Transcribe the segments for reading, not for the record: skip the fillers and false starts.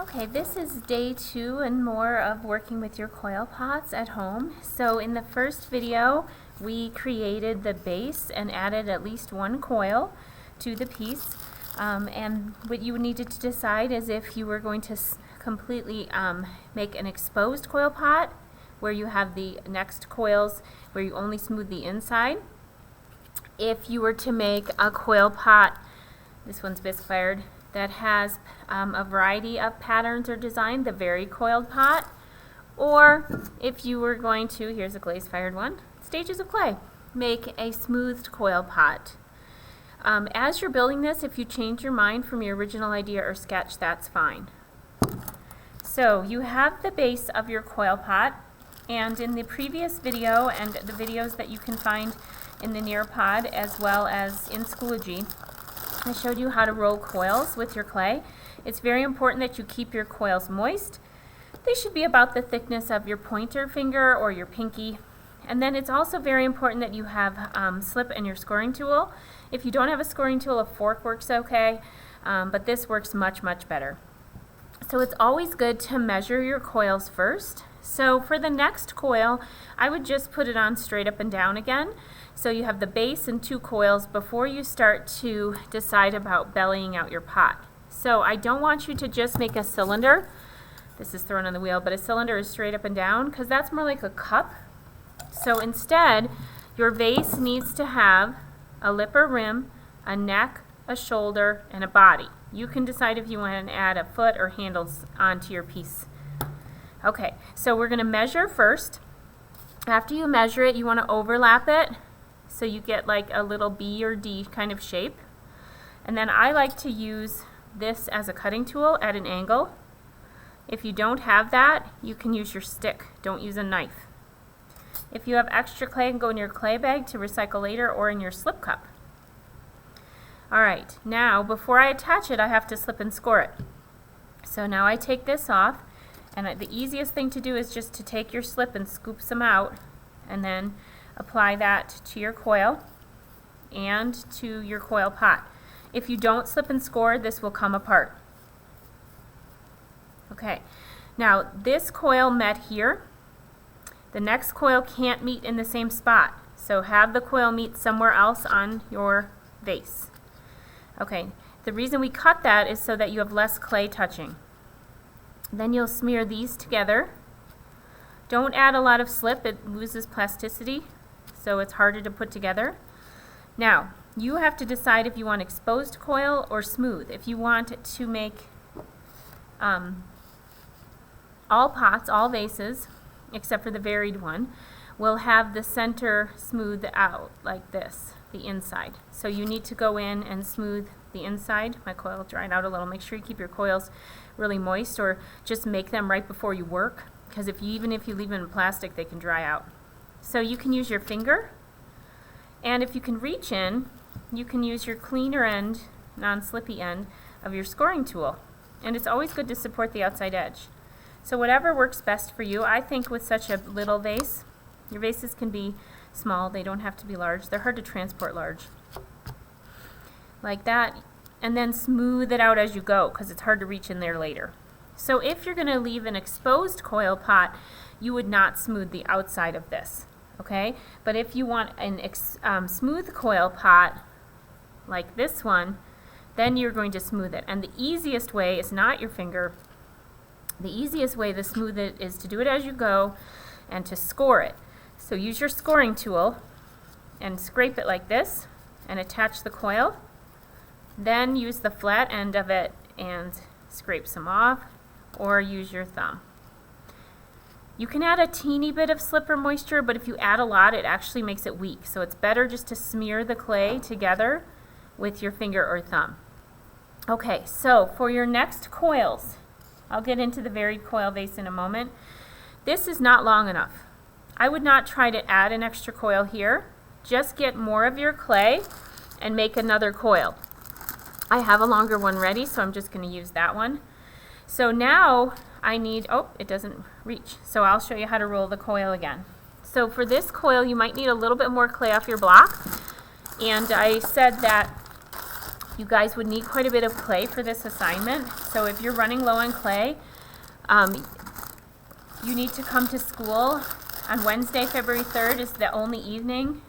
Okay, this is day 2 and more of working with your coil pots at home. So in the first video, we created the base and added at least one coil to the piece. And what you needed to decide is if you were going to completely make an exposed coil pot, where you have the next coils where you only smooth the inside. If you were to make a coil pot, this one's bisque fired, that has a variety of patterns or design, the very coiled pot, or if you were going to, here's a glaze fired one, stages of clay, make a smoothed coil pot. As you're building this, if you change your mind from your original idea or sketch, that's fine. So you have the base of your coil pot, and in the previous video and the videos that you can find in the Nearpod as well as in Schoology, I showed you how to roll coils with your clay. It's very important that you keep your coils moist. They should be about the thickness of your pointer finger or your pinky. And then it's also very important that you have slip and your scoring tool. If you don't have a scoring tool, a fork works okay, but this works much, much better. So it's always good to measure your coils first. So for the next coil, I would just put it on straight up and down again. So you have the base and 2 coils before you start to decide about bellying out your pot. So I don't want you to just make a cylinder. This is thrown on the wheel, but a cylinder is straight up and down because that's more like a cup. So instead, your vase needs to have a lip or rim, a neck, a shoulder, and a body. You can decide if you want to add a foot or handles onto your piece. Okay, so we're going to measure first. After you measure it, you want to overlap it so you get like a little B or D kind of shape. And then I like to use this as a cutting tool at an angle. If you don't have that, you can use your stick. Don't use a knife. If you have extra clay, it can go in your clay bag to recycle later or in your slip cup. Alright, now before I attach it, I have to slip and score it. So now I take this off, and the easiest thing to do is just to take your slip and scoop some out, and then apply that to your coil and to your coil pot. If you don't slip and score, this will come apart. Okay, now this coil met here. The next coil can't meet in the same spot, so have the coil meet somewhere else on your vase. Okay, the reason we cut that is so that you have less clay touching. Then you'll smear these together. Don't add a lot of slip, it loses plasticity, so it's harder to put together. Now, you have to decide if you want exposed coil or smooth. If you want to make all pots, all vases, except for the varied one, will have the center smooth out like this, the inside. So you need to go in and smooth the inside. My coil dried out a little. Make sure you keep your coils really moist, or just make them right before you work, because even if you leave them in plastic, they can dry out. So you can use your finger, and if you can reach in, you can use your cleaner end, non-slippy end of your scoring tool. And it's always good to support the outside edge. So whatever works best for you. I think with such a little vase, your vases can be small, they don't have to be large. They're hard to transport large. Like that, and then smooth it out as you go, because it's hard to reach in there later. So if you're going to leave an exposed coil pot, you would not smooth the outside of this, okay? But if you want an smooth coil pot, like this one, then you're going to smooth it. And the easiest way is not your finger. The easiest way to smooth it is to do it as you go and to score it. So use your scoring tool and scrape it like this and attach the coil. Then use the flat end of it and scrape some off, or use your thumb. You can add a teeny bit of slip or moisture, but if you add a lot, it actually makes it weak. So it's better just to smear the clay together with your finger or thumb. Okay, so for your next coils, I'll get into the varied coil vase in a moment. This is not long enough. I would not try to add an extra coil here. Just get more of your clay and make another coil. I have a longer one ready, so I'm just going to use that one. So now I need, oh, it doesn't reach. So I'll show you how to roll the coil again. So for this coil, you might need a little bit more clay off your block. And I said that You guys would need quite a bit of clay for this assignment, so if you're running low on clay, you need to come to school. On Wednesday, February 3rd is the only evening.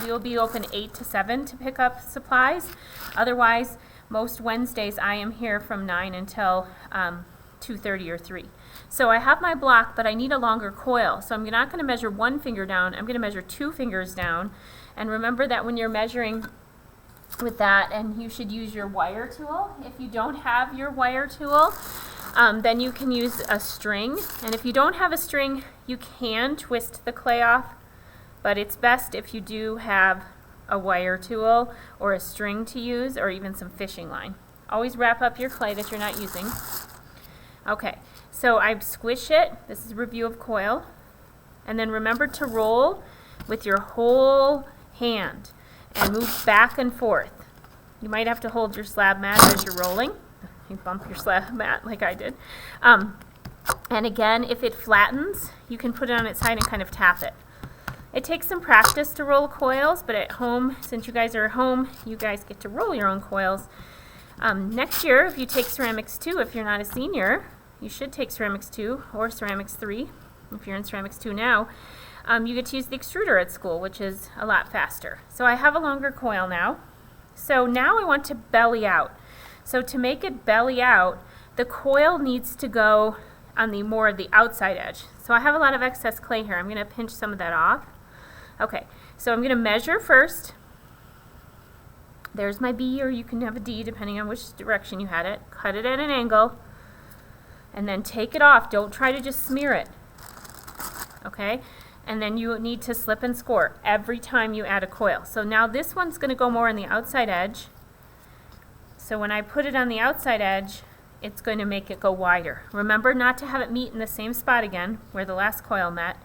We will be open 8 to 7 to pick up supplies. Otherwise, most Wednesdays I am here from 9 until 2:30 or 3. So I have my block, but I need a longer coil. So I'm not going to measure one finger down. I'm going to measure 2 fingers down. And remember that when you're measuring with that, and you should use your wire tool. If you don't have your wire tool, then you can use a string. And if you don't have a string, you can twist the clay off, but it's best if you do have a wire tool or a string to use, or even some fishing line. Always wrap up your clay that you're not using. Okay, so I squish it. This is a review of coil. And then remember to roll with your whole hand and move back and forth. You might have to hold your slab mat as you're rolling. You bump your slab mat like I did. And again, if it flattens, you can put it on its side and kind of tap it. It takes some practice to roll coils, but at home, since you guys are at home, you guys get to roll your own coils. Next year, if you take Ceramics 2, if you're not a senior, you should take Ceramics 2 or Ceramics 3. If you're in Ceramics 2 now, you get to use the extruder at school, which is a lot faster. So I have a longer coil now. So now I want to belly out. So to make it belly out, the coil needs to go on the more of the outside edge. So I have a lot of excess clay here. I'm going to pinch some of that off. Okay, so I'm going to measure first. There's my B, or you can have a D depending on which direction you had it. Cut it at an angle, and then take it off. Don't try to just smear it. Okay, and then you need to slip and score every time you add a coil. So now this one's going to go more on the outside edge. So when I put it on the outside edge, it's going to make it go wider. Remember not to have it meet in the same spot again where the last coil met.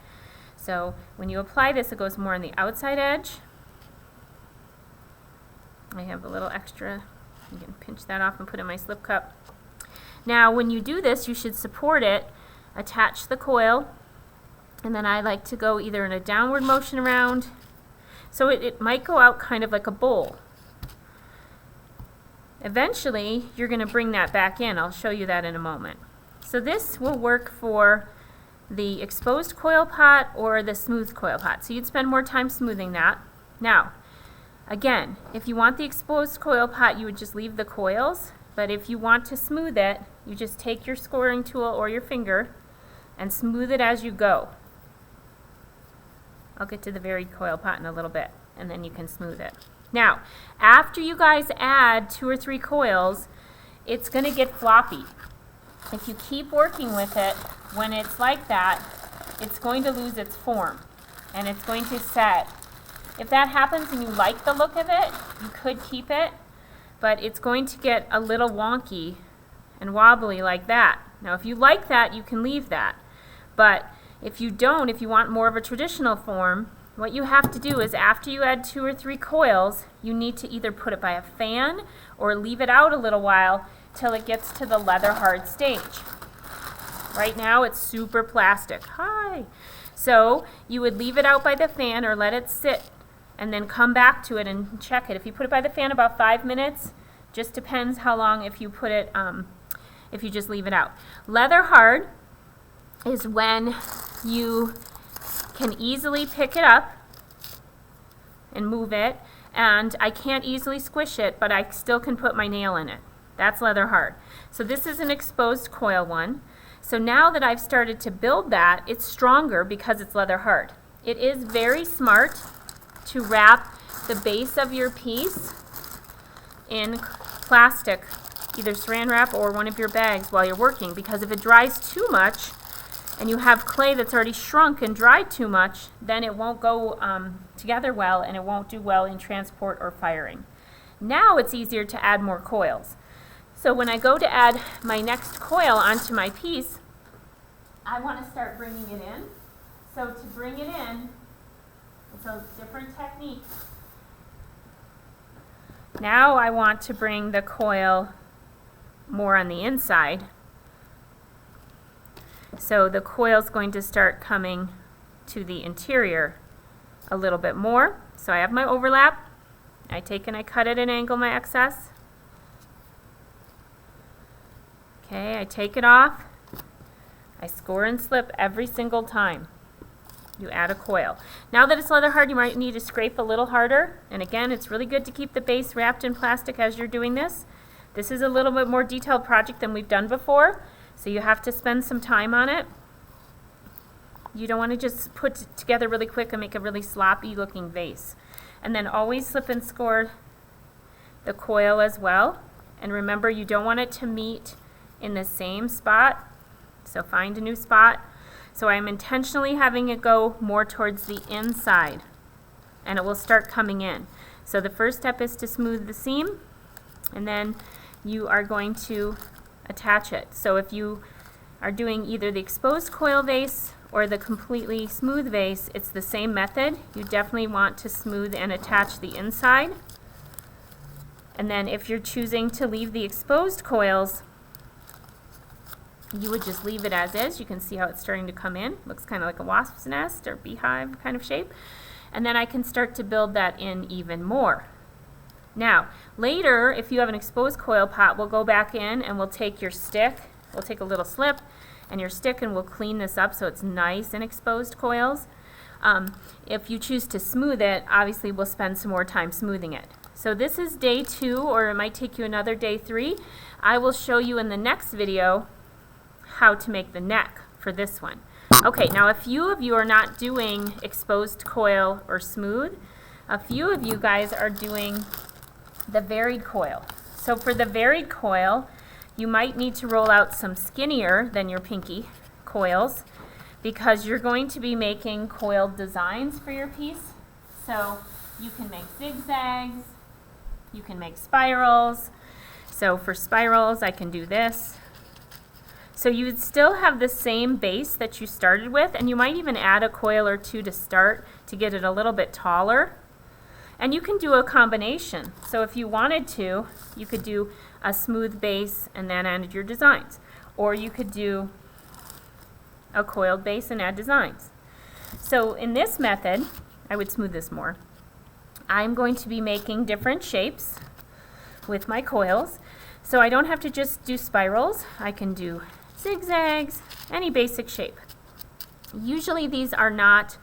So when you apply this, it goes more on the outside edge. I have a little extra. You can pinch that off and put it in my slip cup. Now when you do this, you should support it, attach the coil, and then I like to go either in a downward motion around. So it might go out kind of like a bowl. Eventually, you're going to bring that back in. I'll show you that in a moment. So this will work for the exposed coil pot or the smooth coil pot. So you'd spend more time smoothing that. Now, again, if you want the exposed coil pot, you would just leave the coils. But if you want to smooth it, you just take your scoring tool or your finger and smooth it as you go. I'll get to the varied coil pot in a little bit, and then you can smooth it. Now, after you guys add 2 or 3 coils, it's going to get floppy. If you keep working with it, when it's like that, it's going to lose its form, and it's going to set. If that happens and you like the look of it, you could keep it, but it's going to get a little wonky and wobbly like that. Now, if you like that, you can leave that. But if you don't, if you want more of a traditional form, what you have to do is after you add 2 or 3 coils, you need to either put it by a fan or leave it out a little while till it gets to the leather hard stage. Right now it's super plastic. Hi! So you would leave it out by the fan or let it sit and then come back to it and check it. If you put it by the fan about 5 minutes, just depends how long if you put it, if you just leave it out. Leather hard is when you can easily pick it up and move it, and I can't easily squish it, but I still can put my nail in it. That's leather hard. So this is an exposed coil one. So now that I've started to build that, it's stronger because it's leather hard. It is very smart to wrap the base of your piece in plastic, either saran wrap or one of your bags while you're working, because if it dries too much, and you have clay that's already shrunk and dried too much, then it won't go together well, and it won't do well in transport or firing. Now it's easier to add more coils. So when I go to add my next coil onto my piece, I want to start bringing it in. So to bring it in, it's a different technique. Now I want to bring the coil more on the inside. So the coil is going to start coming to the interior a little bit more. So I have my overlap. I take and I cut at an angle my excess. Okay, I take it off. I score and slip every single time you add a coil. Now that it's leather hard, you might need to scrape a little harder. And again, it's really good to keep the base wrapped in plastic as you're doing this. This is a little bit more detailed project than we've done before, so you have to spend some time on it. You don't want to just put it together really quick and make a really sloppy looking vase. And then always slip and score the coil as well. And remember, you don't want it to meet in the same spot, so find a new spot. So I'm intentionally having it go more towards the inside, and it will start coming in. So the first step is to smooth the seam, and then you are going to attach it. So if you are doing either the exposed coil vase or the completely smooth vase, it's the same method. You definitely want to smooth and attach the inside. And then if you're choosing to leave the exposed coils, you would just leave it as is. You can see how it's starting to come in. Looks kind of like a wasp's nest or beehive kind of shape. And then I can start to build that in even more. Now, later, if you have an exposed coil pot, we'll go back in and we'll take your stick. We'll take a little slip and your stick, and we'll clean this up so it's nice and exposed coils. If you choose to smooth it, obviously we'll spend some more time smoothing it. So this is day 2, or it might take you another day 3. I will show you in the next video how to make the neck for this one. Okay, now a few of you are not doing exposed coil or smooth. A few of you guys are doing the varied coil. So for the varied coil, you might need to roll out some skinnier than your pinky coils, because you're going to be making coiled designs for your piece. So you can make zigzags, you can make spirals. So for spirals, I can do this. So you would still have the same base that you started with, and you might even add a coil or two to start to get it a little bit taller. And you can do a combination. So if you wanted to, you could do a smooth base and then add your designs. Or you could do a coiled base and add designs. So in this method, I would smooth this more. I'm going to be making different shapes with my coils. So I don't have to just do spirals. I can do zigzags, any basic shape. Usually these are not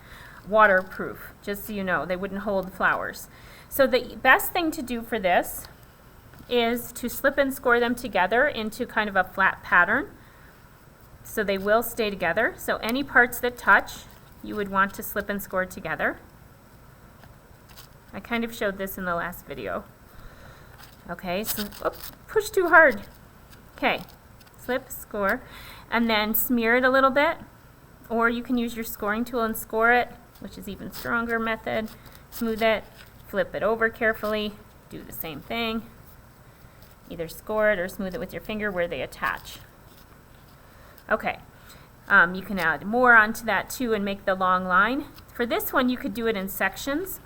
waterproof, just so you know. They wouldn't hold flowers. So the best thing to do for this is to slip and score them together into kind of a flat pattern, so they will stay together. So any parts that touch, you would want to slip and score together. I kind of showed this in the last video. Okay, so oops, push too hard. Okay, slip, score, and then smear it a little bit, or you can use your scoring tool and score it, which is even stronger method. Smooth it, flip it over carefully, do the same thing. Either score it or smooth it with your finger where they attach. Okay, you can add more onto that too and make the long line. For this one, you could do it in sections.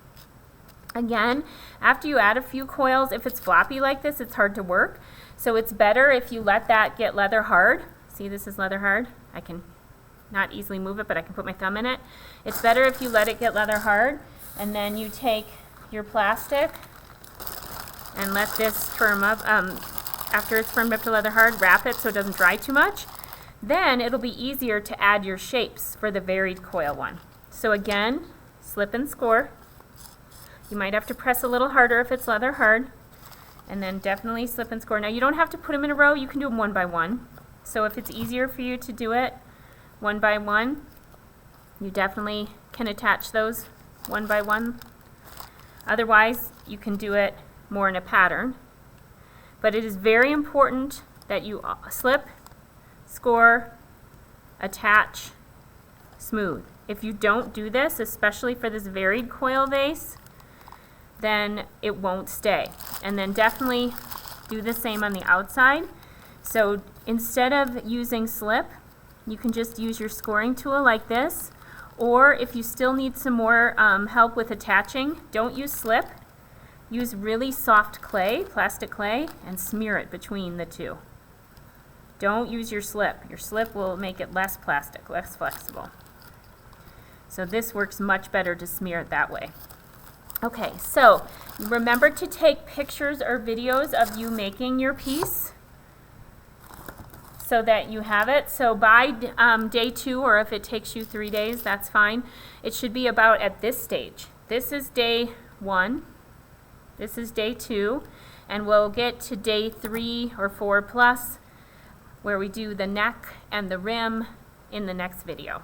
Again, after you add a few coils, if it's floppy like this, it's hard to work. So it's better if you let that get leather hard. See, this is leather hard. I can not easily move it, but I can put my thumb in it. It's better if you let it get leather hard, and then you take your plastic and let this firm up. After it's firmed up to leather hard, wrap it so it doesn't dry too much. Then it'll be easier to add your shapes for the varied coil one. So again, slip and score. You might have to press a little harder if it's leather hard, and then definitely slip and score. Now you don't have to put them in a row, you can do them one by one. So if it's easier for you to do it one by one, you definitely can attach those one by one. Otherwise, you can do it more in a pattern. But it is very important that you slip, score, attach, smooth. If you don't do this, especially for this varied coil vase, then it won't stay. And then definitely do the same on the outside. So instead of using slip, you can just use your scoring tool like this, or if you still need some more help with attaching, don't use slip. Use really soft clay, plastic clay, and smear it between the two. Don't use your slip. Your slip will make it less plastic, less flexible. So this works much better to smear it that way. Okay, so remember to take pictures or videos of you making your piece. so that you have it. So by day 2, or if it takes you 3 days, that's fine. It should be about at this stage. This is day 1, this is day 2, and we'll get to day 3 or 4 plus, where we do the neck and the rim in the next video.